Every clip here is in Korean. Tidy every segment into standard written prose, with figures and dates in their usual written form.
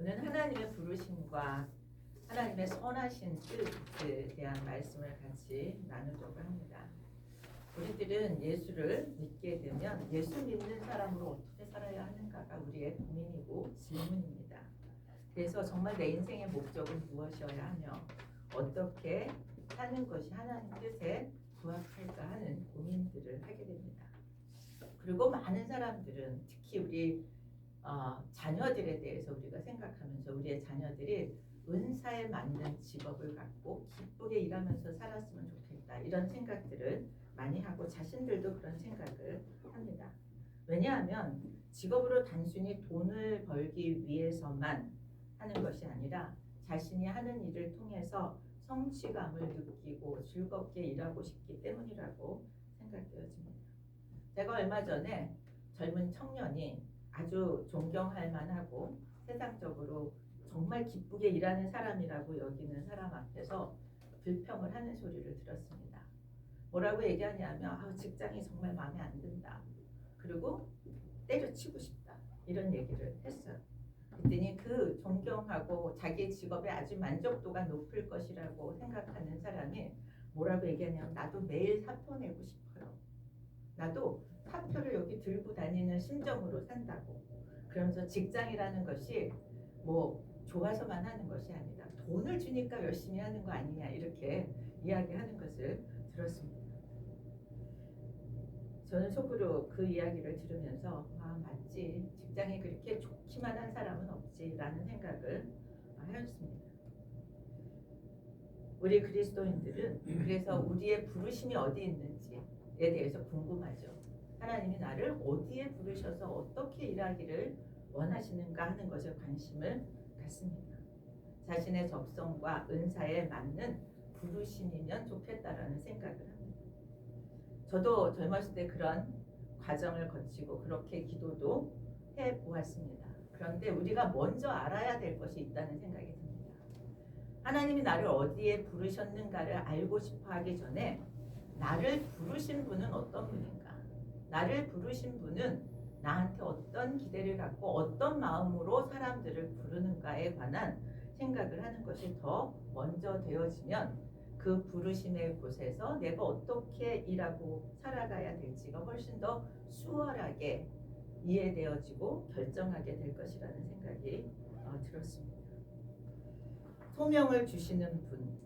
오늘 하나님의 부르심과 하나님의 선하신 뜻에 대한 말씀을 같이 나누려고 합니다. 우리들은 예수를 믿게 되면 예수 믿는 사람으로 어떻게 살아야 하는가가 우리의 고민이고 질문입니다. 그래서 정말 내 인생의 목적은 무엇이어야 하며 어떻게 사는 것이 하나님 뜻에 부합할까 하는 고민들을 하게 됩니다. 그리고 많은 사람들은 특히 우리 자녀들에 대해서 우리가 생각하면서 우리의 자녀들이 은사에 맞는 직업을 갖고 기쁘게 일하면서 살았으면 좋겠다 이런 생각들을 많이 하고 자신들도 그런 생각을 합니다. 왜냐하면 직업으로 단순히 돈을 벌기 위해서만 하는 것이 아니라 자신이 하는 일을 통해서 성취감을 느끼고 즐겁게 일하고 싶기 때문이라고 생각되어집니다. 제가 얼마 전에 젊은 청년이 아주 존경할 만하고 세상적으로 정말 기쁘게 일하는 사람이라고 여기는 사람 앞에서 불평을 하는 소리를 들었습니다. 뭐라고 얘기하냐면 직장이 정말 마음에 안 든다. 그리고 때려치고 싶다. 이런 얘기를 했어요. 그랬더니 그 존경하고 자기 직업에 아주 만족도가 높을 것이라고 생각하는 사람이 뭐라고 얘기하냐면 나도 매일 사표 내고 싶어요. 나도 사표를 여기 들고 다니는 심정으로 산다고. 그러면서 직장이라는 것이 뭐 좋아서만 하는 것이 아니라 돈을 주니까 열심히 하는 거 아니냐 이렇게 이야기하는 것을 들었습니다. 저는 속으로 그 이야기를 들으면서 맞지. 직장이 그렇게 좋기만 한 사람은 없지라는 생각을 하였습니다. 우리 그리스도인들은 그래서 우리의 부르심이 어디 있는지에 대해서 궁금하죠. 하나님이 나를 어디에 부르셔서 어떻게 일하기를 원하시는가 하는 것에 관심을 갖습니다. 자신의 적성과 은사에 맞는 부르심이면 좋겠다라는 생각을 합니다. 저도 젊었을 때 그런 과정을 거치고 그렇게 기도도 해보았습니다. 그런데 우리가 먼저 알아야 될 것이 있다는 생각이 듭니다. 하나님이 나를 어디에 부르셨는가를 알고 싶어 하기 전에 나를 부르신 분은 어떤 분인가? 나를 부르신 분은 나한테 어떤 기대를 갖고 어떤 마음으로 사람들을 부르는가에 관한 생각을 하는 것이 더 먼저 되어지면 그 부르심의 곳에서 내가 어떻게 일하고 살아가야 될지가 훨씬 더 수월하게 이해되어지고 결정하게 될 것이라는 생각이 들었습니다. 소명을 주시는 분,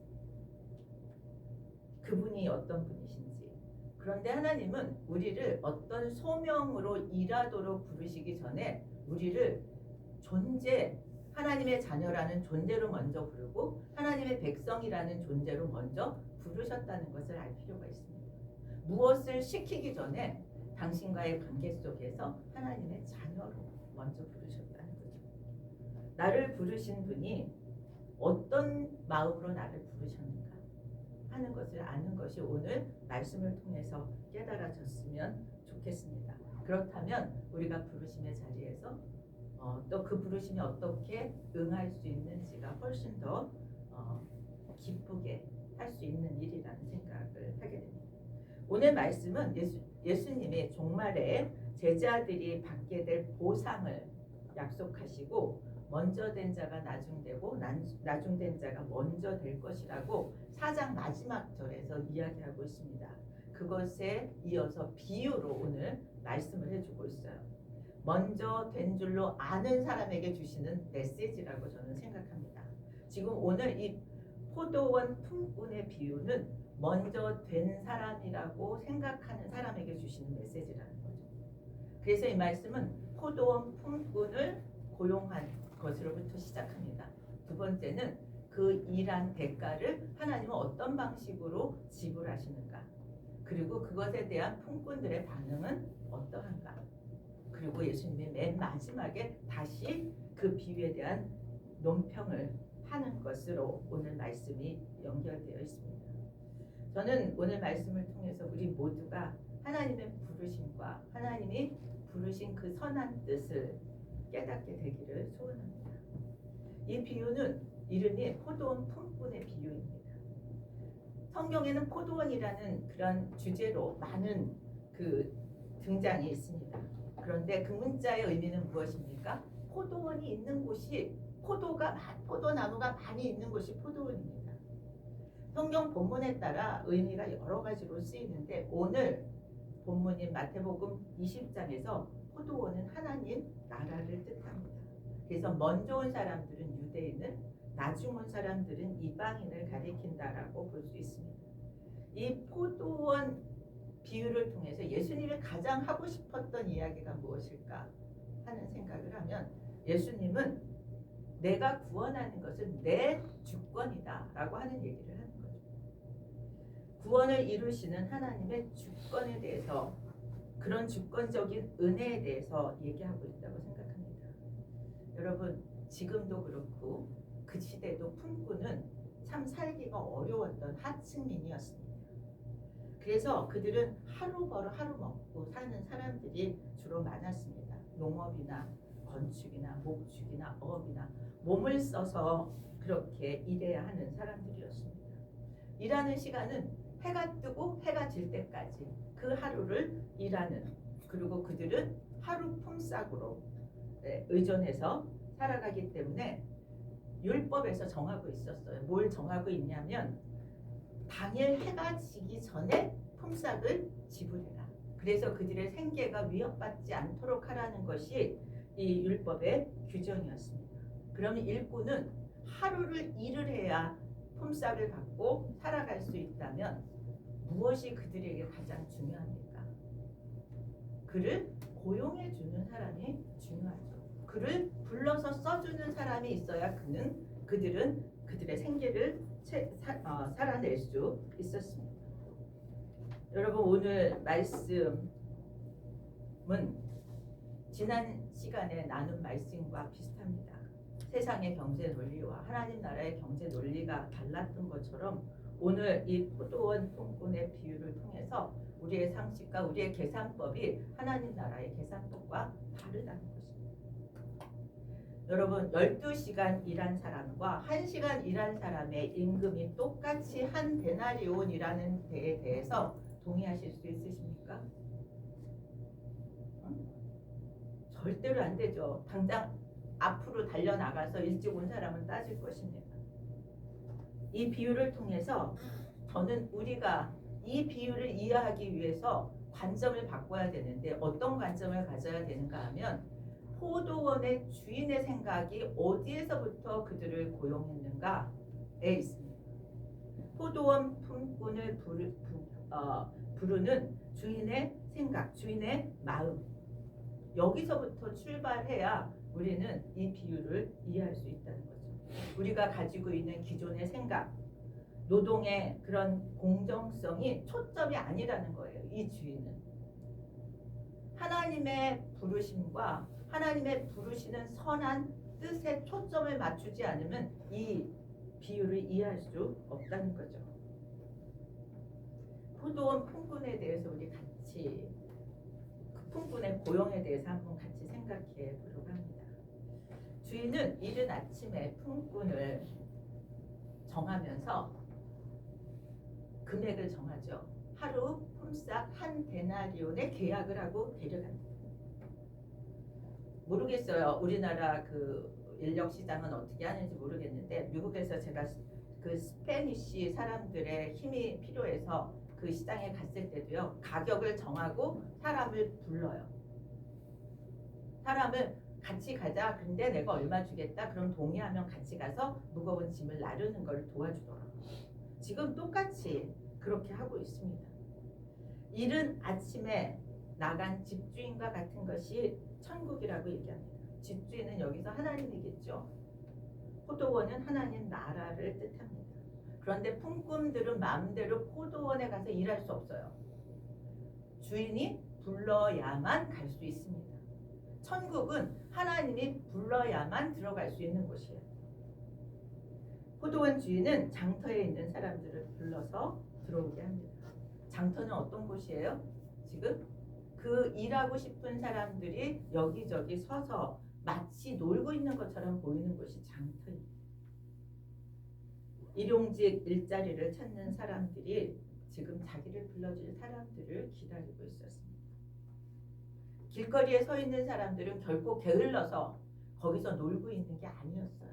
그분이 어떤 분이신지. 그런데 하나님은 우리를 어떤 소명으로 일하도록 부르시기 전에 우리를 하나님의 자녀라는 존재로 먼저 부르고 하나님의 백성이라는 존재로 먼저 부르셨다는 것을 알 필요가 있습니다. 무엇을 시키기 전에 당신과의 관계 속에서 하나님의 자녀로 먼저 부르셨다는 거죠. 나를 부르신 분이 어떤 마음으로 나를 부르셨는가 하는 것을 아는 것이 오늘 말씀을 통해서 깨달아졌으면 좋겠습니다. 그렇다면 우리가 부르심의 자리에서 또 그 부르심이 어떻게 응할 수 있는지가 훨씬 더 기쁘게 할 수 있는 일이라는 생각을 하게 됩니다. 오늘 말씀은 예수님이 종말에 제자들이 받게 될 보상을 약속하시고 먼저 된 자가 나중되고 나중된 자가 먼저 될 것이라고 4장 마지막 절에서 이야기하고 있습니다. 그것에 이어서 비유로 오늘 말씀을 해주고 있어요. 먼저 된 줄로 아는 사람에게 주시는 메시지라고 저는 생각합니다. 지금 오늘 이 포도원 품꾼의 비유는 먼저 된 사람이라고 생각하는 사람에게 주시는 메시지라는 거죠. 그래서 이 말씀은 포도원 품꾼을 고용한 것으로부터 시작합니다. 두 번째는 그 일한 대가를 하나님은 어떤 방식으로 지불하시는가, 그리고 그것에 대한 품꾼들의 반응은 어떠한가, 그리고 예수님이 맨 마지막에 다시 그 비유에 대한 논평을 하는 것으로 오늘 말씀이 연결되어 있습니다. 저는 오늘 말씀을 통해서 우리 모두가 하나님의 부르심과 하나님이 부르신 그 선한 뜻을 깨닫게 되기를 소원합니다. 이 비유는 이름이 포도원 품꾼의 비유입니다. 성경에는 포도원이라는 그런 주제로 많은 그 등장이 있습니다. 그런데 그 문자의 의미는 무엇입니까? 포도원이 있는 곳이 포도나무가 많이 있는 곳이 포도원입니다. 성경 본문에 따라 의미가 여러 가지로 쓰이는데 오늘 본문인 마태복음 20장에서 포도원은 하나님 나라를 뜻합니다. 그래서 먼저 온 사람들은 유대인을, 나중 온 사람들은 이방인을 가리킨다라고 볼 수 있습니다. 이 포도원 비유를 통해서 예수님이 가장 하고 싶었던 이야기가 무엇일까 하는 생각을 하면 예수님은 내가 구원하는 것은 내 주권이다 라고 하는 얘기를 하는 거죠. 구원을 이루시는 하나님의 주권에 대해서, 그런 주권적인 은혜에 대해서 얘기하고 있다고 생각합니다. 여러분, 지금도 그렇고 그 시대도 품꾼은 참 살기가 어려웠던 하층민이었습니다. 그래서 그들은 하루 벌어 하루 먹고 사는 사람들이 주로 많았습니다. 농업이나 건축이나 목축이나 어업이나 몸을 써서 그렇게 일해야 하는 사람들이었습니다. 일하는 시간은 해가 뜨고 해가 질 때까지 그 하루를 일하는, 그리고 그들은 하루 품삯으로 의존해서 살아가기 때문에 율법에서 정하고 있었어요. 뭘 정하고 있냐면 당일 해가 지기 전에 품삯을 지불해라. 그래서 그들의 생계가 위협받지 않도록 하라는 것이 이 율법의 규정이었습니다. 그러면 일꾼은 하루를 일을 해야 품삯을 받고 살아갈 수 있다면 무엇이 그들에게 가장 중요합니까? 그를 고용해 주는 사람이 중요하죠. 그를 불러서 써주는 사람이 있어야 그들은 그들의 생계를 살아낼 수 있었습니다. 여러분, 오늘 말씀은 지난 시간에 나눈 말씀과 비슷합니다. 세상의 경제 논리와 하나님 나라의 경제 논리가 달랐던 것처럼 오늘 이 포도원 품꾼의 비유를 통해서 우리의 상식과 우리의 계산법이 하나님 나라의 계산법과 다르다는 것입니다. 여러분, 12시간 일한 사람과 1시간 일한 사람의 임금이 똑같이 한 데나리온이라는 데에 대해서 동의하실 수 있으십니까? 절대로 안 되죠. 당장 앞으로 달려나가서 일찍 온 사람은 따질 것입니다. 이 비유를 통해서 저는 우리가 이 비유를 이해하기 위해서 관점을 바꿔야 되는데 어떤 관점을 가져야 되는가 하면 포도원의 주인의 생각이 어디에서부터 그들을 고용했는가에 있습니다. 포도원 품꾼을 부르는 주인의 생각, 주인의 마음, 여기서부터 출발해야 우리는 이 비유를 이해할 수 있다는 거죠. 우리가 가지고 있는 기존의 생각, 노동의 그런 공정성이 초점이 아니라는 거예요. 이 주인은 하나님의 부르심과 하나님의 부르시는 선한 뜻에 초점을 맞추지 않으면 이 비유를 이해할 수 없다는 거죠. 포도원 품꾼에 대해서 우리 같이, 그 품꾼의 고용에 대해서 한번 같이 생각해 보려고 합니다. 주인은 이른 아침에 품꾼을 정하면서 금액을 정하죠. 하루 품삯 한 데나리온의 계약을 하고 데려갑니다. 모르겠어요. 우리나라 그 인력 시장은 어떻게 하는지 모르겠는데 미국에서 제가 그 스페니쉬 사람들의 힘이 필요해서 그 시장에 갔을 때도요. 가격을 정하고 사람을 불러요. 사람을 같이 가자. 근데 내가 얼마 주겠다. 그럼 동의하면 같이 가서 무거운 짐을 나르는 걸 도와주더라고요. 지금 똑같이 그렇게 하고 있습니다. 이른 아침에 나간 집주인과 같은 것이 천국이라고 얘기합니다. 집주인은 여기서 하나님이겠죠. 포도원은 하나님 나라를 뜻합니다. 그런데 품꾼들은 마음대로 포도원에 가서 일할 수 없어요. 주인이 불러야만 갈 수 있습니다. 천국은 하나님이 불러야만 들어갈 수 있는 곳이에요. 포도원 주인은 장터에 있는 사람들을 불러서 들어오게 합니다. 장터는 어떤 곳이에요? 지금 그 일하고 싶은 사람들이 여기저기 서서 마치 놀고 있는 것처럼 보이는 곳이 장터입니다. 일용직 일자리를 찾는 사람들이 지금 자기를 불러줄 사람들을 기다리고 있었습니다. 길거리에 서 있는 사람들은 결코 게을러서 거기서 놀고 있는 게 아니었어요.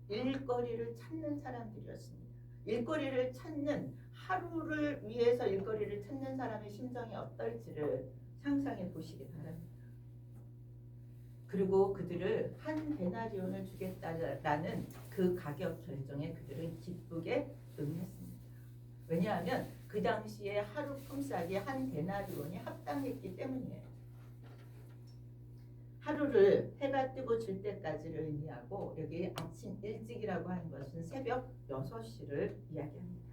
일거리를 찾는 사람들이었습니다. 일거리를 찾는, 하루를 위해서 일거리를 찾는 사람의 심정이 어떨지를 상상해 보시기 바랍니다. 그리고 그들을 한 데나리온을 주겠다라는 그 가격 결정에 그들은 기쁘게 응했습니다. 왜냐하면 그 당시에 하루 품삯이 한 데나리온이 합당했기 때문이에요. 하루를 해가 뜨고 질 때까지를 의미하고, 여기 아침 일찍이라고 하는 것은 새벽 6시를 이야기합니다.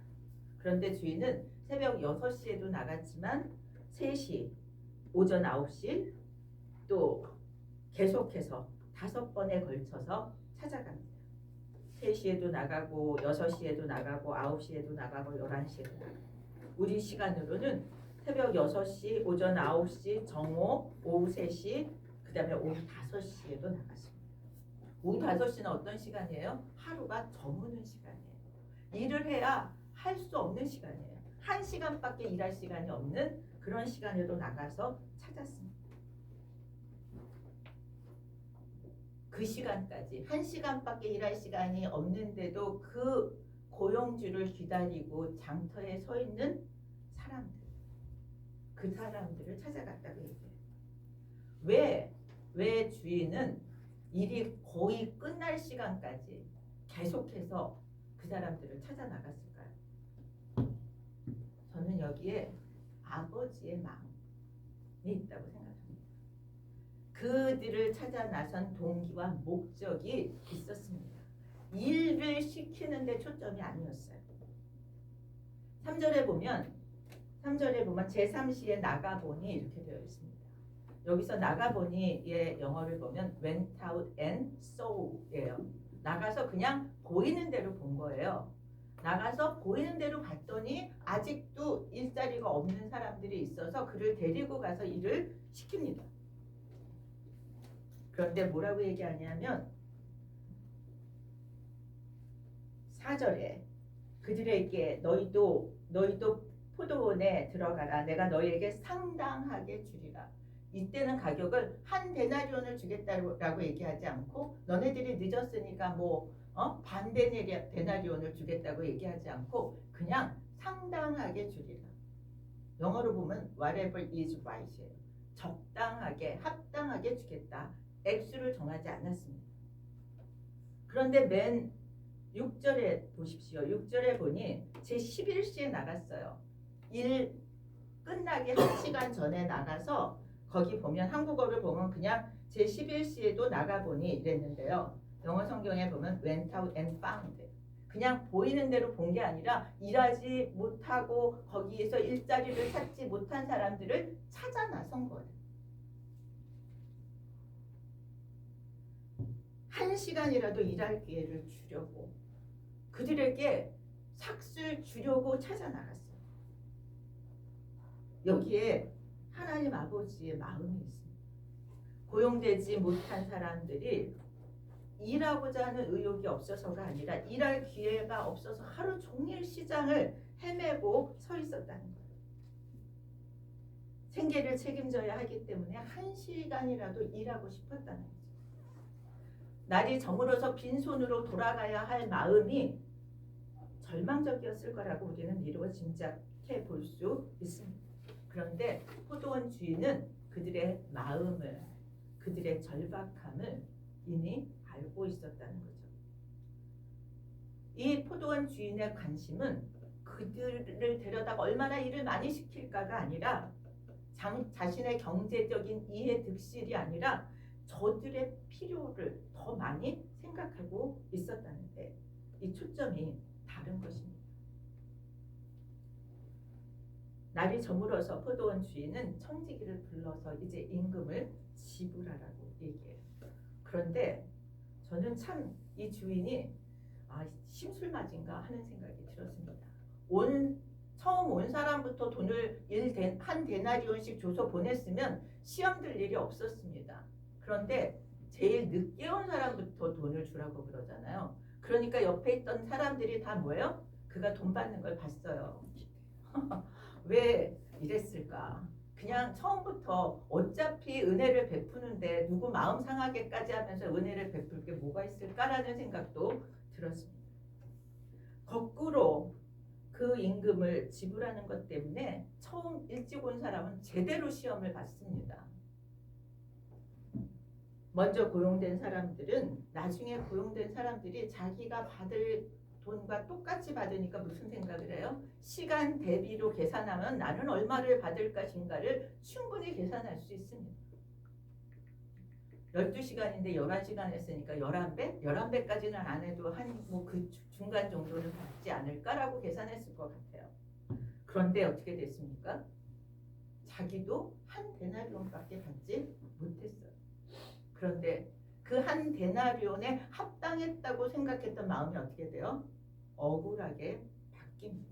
그런데 주인은 새벽 6시에도 나갔지만 3시, 오전 9시, 또 계속해서 5번에 걸쳐서 찾아갑니다. 3시에도 나가고 6시에도 나가고 9시에도 나가고 11시에도 나가고, 우리 시간으로는 새벽 6시, 오전 9시, 정오, 오후 3시, 그 다음에 오후 5시에도 나갔습니다. 오후 5시는 어떤 시간이에요? 하루가 저무는 시간이에요. 일을 해야 할 수 없는 시간이에요. 1시간밖에 일할 시간이 없는 그런 시간에도 나가서 찾았습니다. 그 시간까지 1시간밖에 일할 시간이 없는데도 그 고용주를 기다리고 장터에 서 있는 사람들, 그 사람들을 찾아갔다고 얘기해요. 왜 주인은 일이 거의 끝날 시간까지 계속해서 그 사람들을 찾아 나갔을까요? 저는 여기에 아버지의 마음이 있다고 생각합니다. 그들을 찾아 나선 동기와 목적이 있었습니다. 일을 시키는 데 초점이 아니었어요. 3절에 보면 제3시에 나가보니 이렇게 되어 있습니다. 여기서 나가보니의 영어를 보면 went out and saw예요. 나가서 그냥 보이는 대로 본 거예요. 나가서 보이는 대로 봤더니 아직도 일자리가 없는 사람들이 있어서 그를 데리고 가서 일을 시킵니다. 그런데 뭐라고 얘기하냐면 4절에 그들에게 너희도 포도원에 들어가라. 내가 너희에게 상당하게 주리라. 이때는 가격을 한 데나리온을 주겠다라고 얘기하지 않고, 너네들이 늦었으니까 반 데나리온을 주겠다고 얘기하지 않고 그냥 상당하게 주리라. 영어로 보면 whatever is right이에요. 적당하게, 합당하게 주겠다. 액수를 정하지 않았습니다. 그런데 맨 6절에 보십시오. 6절에 보니 제11시에 나갔어요. 일 끝나기 1시간 전에 나가서, 거기 보면 한국어를 보면 그냥 제11시에도 나가보니 이랬는데요. 영어 성경에 보면 went out and found. 그냥 보이는 대로 본 게 아니라 일하지 못하고 거기에서 일자리를 찾지 못한 사람들을 찾아 나선 거예요. 1시간이라도 일할 기회를 주려고, 그들에게 삭슬 주려고 찾아 나갔어요. 여기에 하나님 아버지의 마음이 있습니다. 고용되지 못한 사람들이 일하고자 하는 의욕이 없어서가 아니라 일할 기회가 없어서 하루 종일 시장을 헤매고 서 있었다는 거예요. 생계를 책임져야 하기 때문에 1시간이라도 일하고 싶었다는 거죠. 날이 저물어서 빈손으로 돌아가야 할 마음이 절망적이었을 거라고 우리는 미루어 짐작해 볼 수 있습니다. 그런데 포도원 주인은 그들의 마음을, 그들의 절박함을 이미 알고 있었다는 거죠. 이 포도원 주인의 관심은 그들을 데려다가 얼마나 일을 많이 시킬까가 아니라, 자신의 경제적인 이해 득실이 아니라 저들의 필요를 더 많이 생각하고 있었다는데, 이 초점이 다른 것입니다. 날이 저물어서 포도원 주인은 청지기를 불러서 이제 임금을 지불하라고 얘기해요. 그런데 저는 참 이 주인이 심술맞은가 하는 생각이 들었습니다. 처음 온 사람부터 돈을 한 데나리온씩 줘서 보냈으면 시험 들 일이 없었습니다. 그런데 제일 늦게 온 사람부터 돈을 주라고 그러잖아요. 그러니까 옆에 있던 사람들이 다 뭐예요? 그가 돈 받는 걸 봤어요. 왜 이랬을까? 그냥 처음부터 어차피 은혜를 베푸는데 누구 마음 상하게까지 하면서 은혜를 베풀 게 뭐가 있을까라는 생각도 들었습니다. 거꾸로 그 임금을 지불하는 것 때문에 처음 일찍 온 사람은 제대로 시험을 받습니다. 먼저 고용된 사람들은 나중에 고용된 사람들이 자기가 받을 돈과 똑같이 받으니까 무슨 생각을 해요? 시간 대비로 계산하면 나는 얼마를 받을 것인가를 충분히 계산할 수 있습니다. 12시간인데 11시간 했으니까 11배? 11배까지는 안 해도 한 뭐 그 중간 정도는 받지 않을까라고 계산했을 것 같아요. 그런데 어떻게 됐습니까? 자기도 한 데나리온밖에 받지 못했어요. 그런데 그 한 데나리온에 합당했다고 생각했던 마음이 어떻게 돼요? 억울하게 바뀝니다.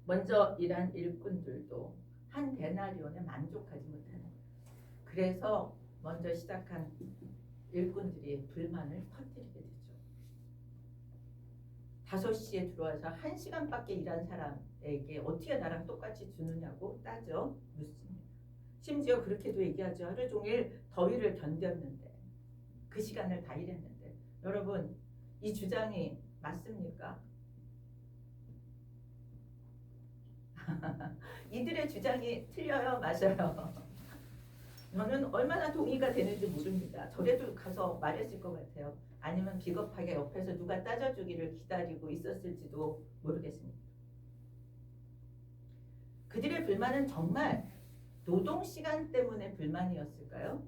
먼저 일한 일꾼들도 한 데나리온에 만족하지 못하는 거예요. 그래서 먼저 시작한 일꾼들이 불만을 터뜨리게 되죠. 5시에 들어와서 1시간밖에 일한 사람에게 어떻게 나랑 똑같이 주느냐고 따져 묻습니다. 심지어 그렇게도 얘기하죠. 하루 종일 더위를 견뎠는데 그 시간을 다 일했는데. 여러분, 이 주장이 맞습니까? 이들의 주장이 틀려요? 맞아요? 저는 얼마나 동의가 되는지 모릅니다. 저래도 가서 말했을 것 같아요. 아니면 비겁하게 옆에서 누가 따져주기를 기다리고 있었을지도 모르겠습니다. 그들의 불만은 정말 노동시간 때문에 불만이었을까요?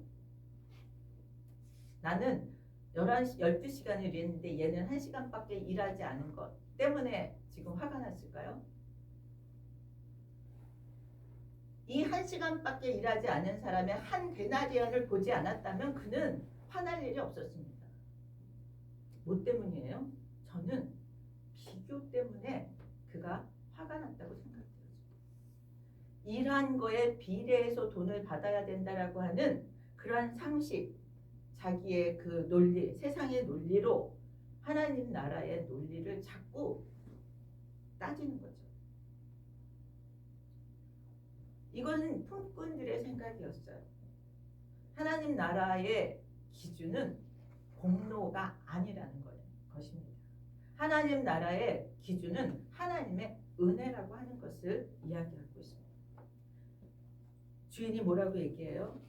나는 12시간을 일했는데 얘는 1시간밖에 일하지 않은 것 때문에 지금 화가 났을까요? 이 1시간밖에 일하지 않은 사람의 한 데나리온을 보지 않았다면 그는 화날 일이 없었습니다. 뭐 때문이에요? 저는 비교 때문에 그가 화가 났다고 생각해요. 일한 거에 비례해서 돈을 받아야 된다라고 하는 그러한 상식, 자기의 그 논리, 세상의 논리로 하나님 나라의 논리를 자꾸 따지는 거죠. 이건 품꾼들의 생각이었어요. 하나님 나라의 기준은 공로가 아니라는 것입니다. 하나님 나라의 기준은 하나님의 은혜라고 하는 것을 이야기하고 있습니다. 주인이 뭐라고 얘기해요?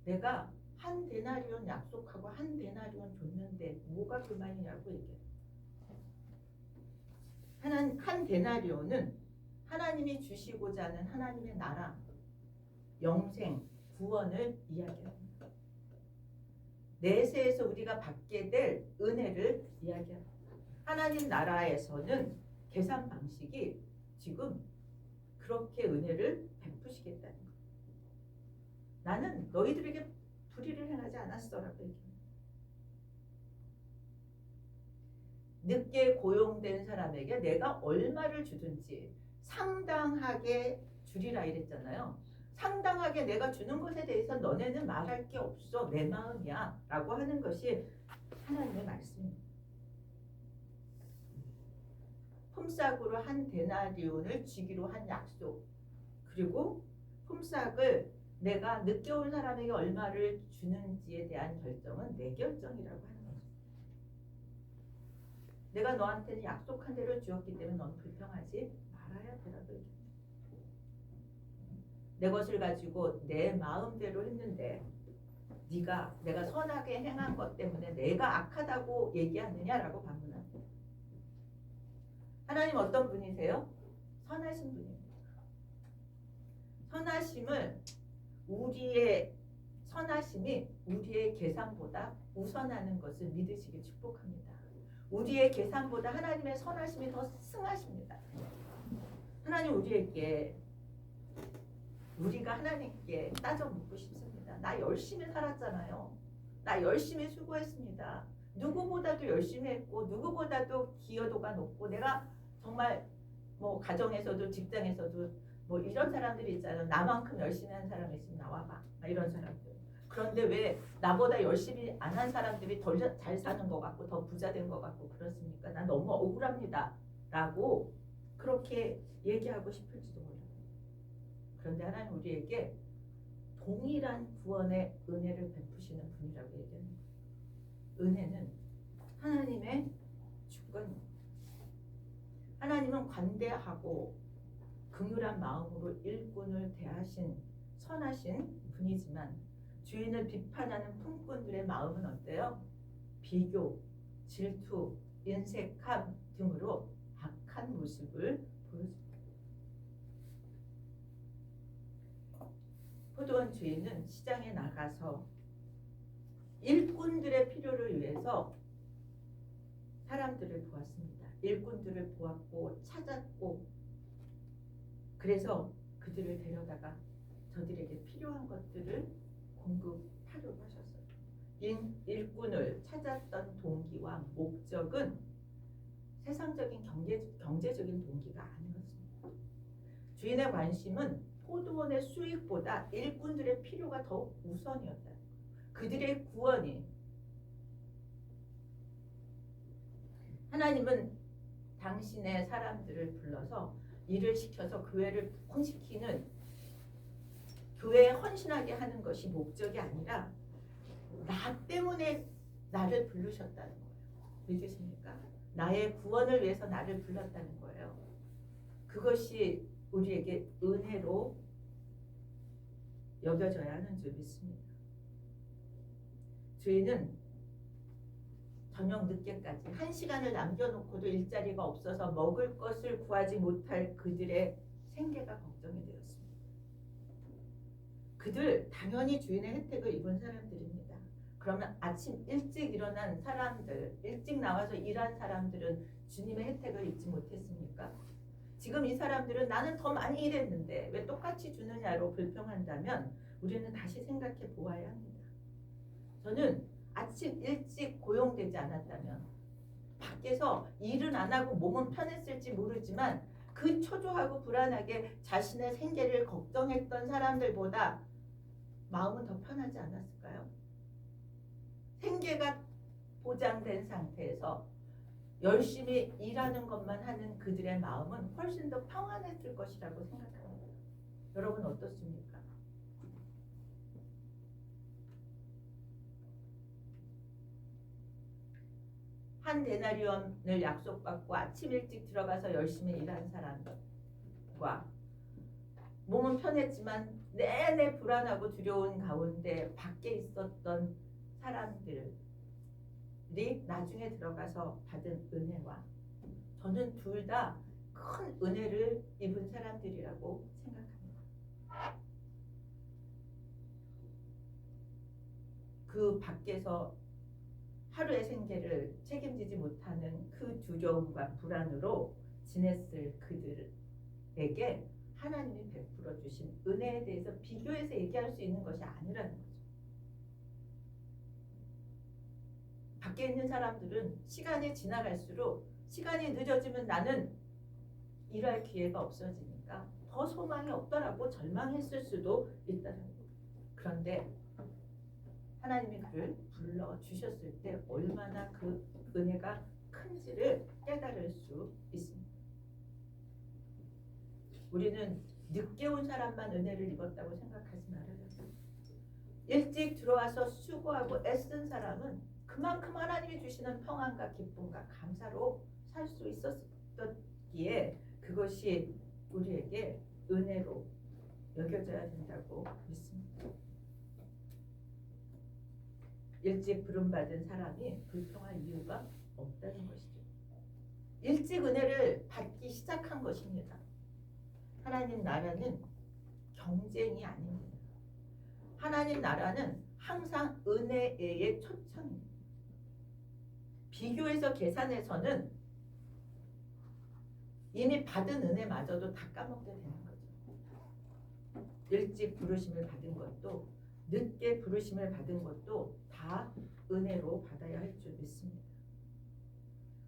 내가 한 데나리온 약속하고 한 데나리온 줬는데 뭐가 그만이냐고 얘기해요. 한 데나리온은 하나님이 주시고자 하는 하나님의 나라, 영생, 구원을 이야기합니다. 내세에서 우리가 받게 될 은혜를 이야기합니다. 하나님 나라에서는 계산 방식이 지금 그렇게 은혜를 베푸시겠다는 거예요. 나는 너희들에게 불의를 행하지 않았어라고 얘기합니다. 늦게 고용된 사람에게 내가 얼마를 주든지 상당하게 주리라 이랬잖아요. 상당하게 내가 주는 것에 대해서 너네는 말할 게 없어. 내 마음이야. 라고 하는 것이 하나님의 말씀입니다. 품삯으로 한 데나리온을 주기로 한 약속. 그리고 품삯을 내가 늦게 온 사람에게 얼마를 주는지에 대한 결정은 내 결정이라고 하는 거죠. 내가 너한테는 약속한 대로 주었기 때문에 넌 불평하지 말아야 되라고 얘기합니다. 내 것을 가지고 내 마음대로 했는데 내가 선하게 행한 것 때문에 내가 악하다고 얘기하느냐라고 반문합니다. 하나님 어떤 분이세요? 선하신 분입니다. 선하심이 우리의 계산보다 우선하는 것을 믿으시길 축복합니다. 우리의 계산보다 하나님의 선하심이 더 승하십니다. 하나님 우리가 하나님께 따져 묻고 싶습니다. 나 열심히 살았잖아요. 나 열심히 수고했습니다. 누구보다도 열심히 했고 누구보다도 기여도가 높고 내가 정말 뭐 가정에서도 직장에서도 뭐 이런 사람들이 있잖아요. 나만큼 열심히 한 사람이 있으면 나와봐. 이런 사람들. 그런데 왜 나보다 열심히 안 한 사람들이 더 잘 사는 것 같고 더 부자 된 것 같고 그렇습니까? 난 너무 억울합니다. 라고 그렇게 얘기하고 싶을지도 몰라요. 그런데 하나님 우리에게 동일한 구원의 은혜를 베푸시는 분이라고 얘기하는 거예요. 은혜는 하나님의 주권입니다. 하나님은 관대하고 긍휼한 마음으로 일꾼을 대하신 선하신 분이지만 주인을 비판하는 품꾼들의 마음은 어때요? 비교, 질투, 인색함 등으로 악한 모습을 보여줍니다. 포도원 주인은 시장에 나가서 일꾼들의 필요를 위해서 사람들을 보았습니다. 일꾼들을 보았고 찾았고 그래서 그들을 데려다가 저들에게 필요한 것들을 공급하려고 하셨어요. 일꾼을 찾았던 동기와 목적은 세상적인 경제적인 동기가 아니었습니다. 주인의 관심은 포도원의 수익보다 일꾼들의 필요가 더욱 우선이었다. 그들의 구원이 하나님은 당신의 사람들을 불러서 일을 시켜서 교회를 부흥시키는 교회에 헌신하게 하는 것이 목적이 아니라 나 때문에 나를 부르셨다는 거예요. 믿으십니까? 나의 구원을 위해서 나를 불렀다는 거예요. 그것이 우리에게 은혜로 여겨져야 하는 줄 믿습니다. 주인은 저녁 늦게까지 1시간을 남겨놓고도 일자리가 없어서 먹을 것을 구하지 못할 그들의 생계가 걱정이 되었습니다. 그들 당연히 주인의 혜택을 입은 사람들입니다. 그러면 아침 일찍 일어난 사람들, 일찍 나와서 일한 사람들은 주님의 혜택을 입지 못했습니까? 지금 이 사람들은 나는 더 많이 일했는데 왜 똑같이 주느냐로 불평한다면 우리는 다시 생각해 보아야 합니다. 저는 아침 일찍 고용되지 않았다면 밖에서 일은 안 하고 몸은 편했을지 모르지만 그 초조하고 불안하게 자신의 생계를 걱정했던 사람들보다 마음은 더 편하지 않았을까요? 생계가 보장된 상태에서 열심히 일하는 것만 하는 그들의 마음은 훨씬 더 평안했을 것이라고 생각합니다. 여러분 어떻습니까? 한 데나리온을 약속받고 아침 일찍 들어가서 열심히 일한 사람과 몸은 편했지만 내내 불안하고 두려운 가운데 밖에 있었던 사람들이 나중에 들어가서 받은 은혜와 저는 둘 다 큰 은혜를 입은 사람들이라고 생각합니다. 그 밖에서 하루의 생계를 책임지지 못하는 그 두려움과 불안으로 지냈을 그들에게 하나님이 베풀어 주신 은혜에 대해서 비교해서 얘기할 수 있는 것이 아니라는 거죠. 밖에 있는 사람들은 시간이 지나갈수록 시간이 늦어지면 나는 일할 기회가 없어지니까 더 소망이 없더라고 절망했을 수도 있다는 거예요. 그런데 하나님이 그를 불러주셨을 때 얼마나 그 은혜가 큰지를 깨달을 수 있습니다. 우리는 늦게 온 사람만 은혜를 입었다고 생각하지 말아요. 일찍 들어와서 수고하고 애쓴 사람은 그만큼 하나님이 주시는 평안과 기쁨과 감사로 살 수 있었기에 그것이 우리에게 은혜로 여겨져야 된다고 믿습니다. 일찍 부름받은 사람이 불평할 이유가 없다는 것이죠. 일찍 은혜를 받기 시작한 것입니다. 하나님 나라는 경쟁이 아닙니다. 하나님 나라는 항상 은혜의 초청입니다. 비교해서 계산해서는 이미 받은 은혜마저도 다 까먹게 되는 거죠. 일찍 부르심을 받은 것도 늦게 부르심을 받은 것도 다 은혜로 받아야 할 줄 믿습니다.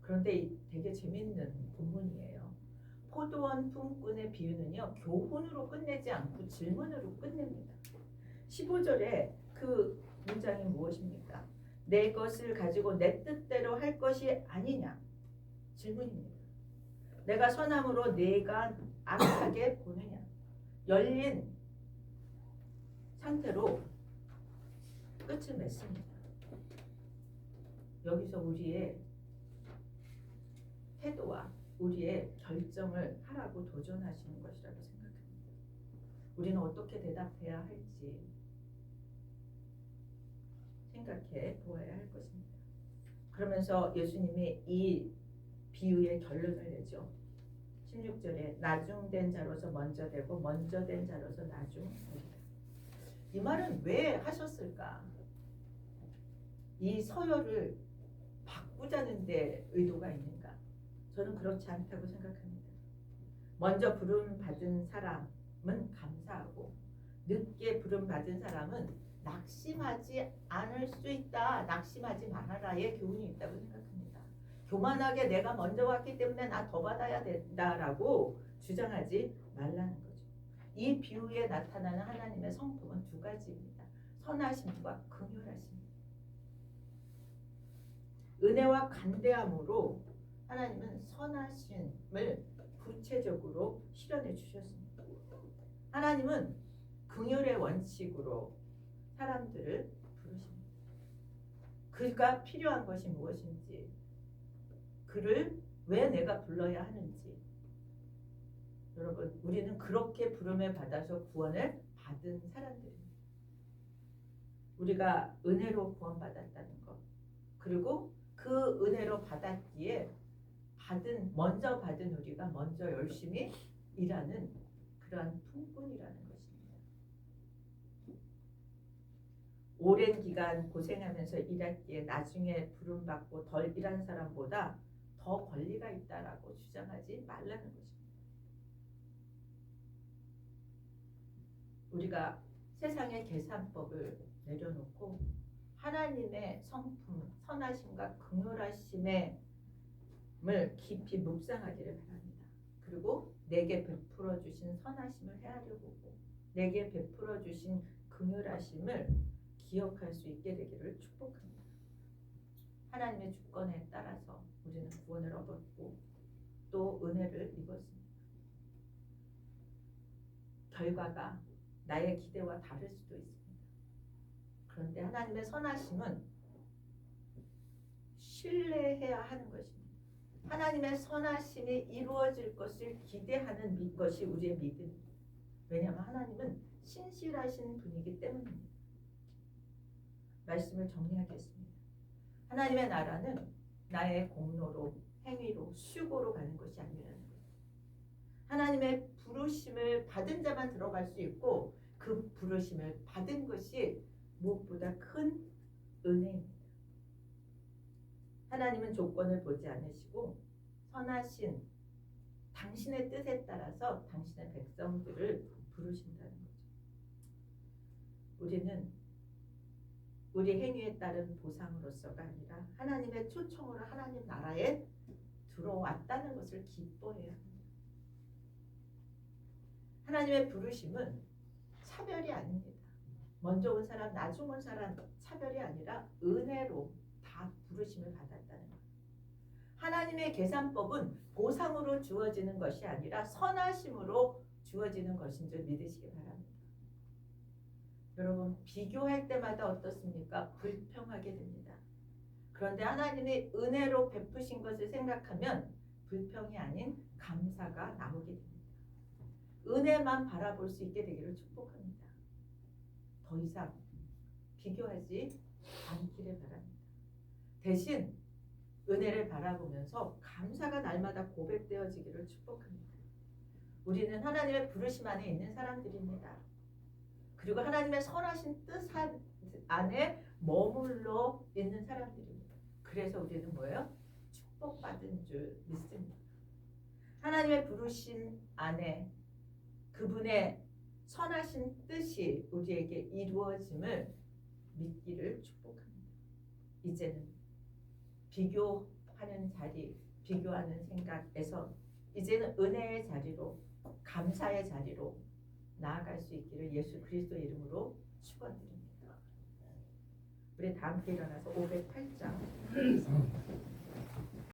그런데 되게 재밌는 본문이에요. 포도원 품꾼의 비유는요. 교훈으로 끝내지 않고 질문으로 끝냅니다. 15절에 그 문장이 무엇입니까? 내 것을 가지고 내 뜻대로 할 것이 아니냐? 질문입니다. 내가 선함으로 내가 악하게 보느냐? 열린 상태로 끝을 맺습니다. 여기서 우리의 태도와 우리의 결정을 하라고 도전하시는 것이라고 생각합니다. 우리는 어떻게 대답해야 할지 생각해 보아야 할 것입니다. 그러면서 예수님이 이 비유의 결론을 내죠. 16절에 나중된 자로서 먼저 되고 먼저 된 자로서 나중 되리라. 이 말은 왜 하셨을까? 이 서열을 바꾸자는 데 의도가 있는가? 저는 그렇지 않다고 생각합니다. 먼저 부름 받은 사람은 감사하고 늦게 부름 받은 사람은 낙심하지 않을 수 있다. 낙심하지 말아라의 교훈이 있다고 생각합니다. 교만하게 내가 먼저 왔기 때문에 나 더 받아야 된다라고 주장하지 말라는 거죠. 이 비유에 나타나는 하나님의 성품은 두 가지입니다. 선하심과 긍휼하심입니다. 은혜와 간대함으로 하나님은 선하심을 구체적으로 실현해 주셨습니다. 하나님은 긍휼의 원칙으로 사람들을 부르십니다. 그가 필요한 것이 무엇인지, 그를 왜 내가 불러야 하는지. 여러분, 우리는 그렇게 부름을 받아서 구원을 받은 사람들입니다. 우리가 은혜로 구원받았다는 것, 그리고 그 은혜로 받았기에 먼저 받은 우리가 먼저 열심히 일하는 그러한 풍분이라는 것입니다. 오랜 기간 고생하면서 일했기에 나중에 부름받고 덜 일한 사람보다 더 권리가 있다라고 주장하지 말라는 것입니다. 우리가 세상의 계산법을 내려놓고 하나님의 성품, 선하심과 긍휼하심을 깊이 묵상하기를 바랍니다. 그리고 내게 베풀어 주신 선하심을 헤아려 보고 내게 베풀어 주신 긍휼하심을 기억할 수 있게 되기를 축복합니다. 하나님의 주권에 따라서 우리는 구원을 얻었고 또 은혜를 입었습니다. 결과가 나의 기대와 다를 수도 있습니다. 그런데 하나님의 선하심은 신뢰해야 하는 것입니다. 하나님의 선하심이 이루어질 것을 기대하는 것이 우리의 믿음입니다. 왜냐하면 하나님은 신실하신 분이기 때문입니다. 말씀을 정리하겠습니다. 하나님의 나라는 나의 공로로, 행위로, 수고로 가는 것이 아니라는 거예요. 하나님의 부르심을 받은 자만 들어갈 수 있고 그 부르심을 받은 것이 무엇보다 큰 은혜입니다. 하나님은 조건을 보지 않으시고 선하신 당신의 뜻에 따라서 당신의 백성들을 부르신다는 거죠. 우리는 우리 행위에 따른 보상으로서가 아니라 하나님의 초청으로 하나님 나라에 들어왔다는 것을 기뻐해야 합니다. 하나님의 부르심은 차별이 아닙니다. 먼저 온 사람, 나중 온 사람 차별이 아니라 은혜로 다 부르심을 받았다는 거예요. 하나님의 계산법은 보상으로 주어지는 것이 아니라 선하심으로 주어지는 것인 줄 믿으시기 바랍니다. 여러분, 비교할 때마다 어떻습니까? 불평하게 됩니다. 그런데 하나님이 은혜로 베푸신 것을 생각하면 불평이 아닌 감사가 나오게 됩니다. 은혜만 바라볼 수 있게 되기를 축복합니다. 더 이상 비교하지 않기를 바랍니다. 대신 은혜를 바라보면서 감사가 날마다 고백되어지기를 축복합니다. 우리는 하나님의 부르심 안에 있는 사람들입니다. 그리고 하나님의 선하신 뜻 안에 머물러 있는 사람들입니다. 그래서 우리는 뭐예요? 축복받은 줄 믿습니다. 하나님의 부르심 안에 그분의 선하신 뜻이 우리에게 이루어짐을 믿기를 축복합니다. 이제는 비교하는 자리, 비교하는 생각에서 이제는 은혜의 자리로, 감사의 자리로 나아갈 수 있기를 예수 그리스도 이름으로 축원드립니다. 우리 다 함께 일어나서 508장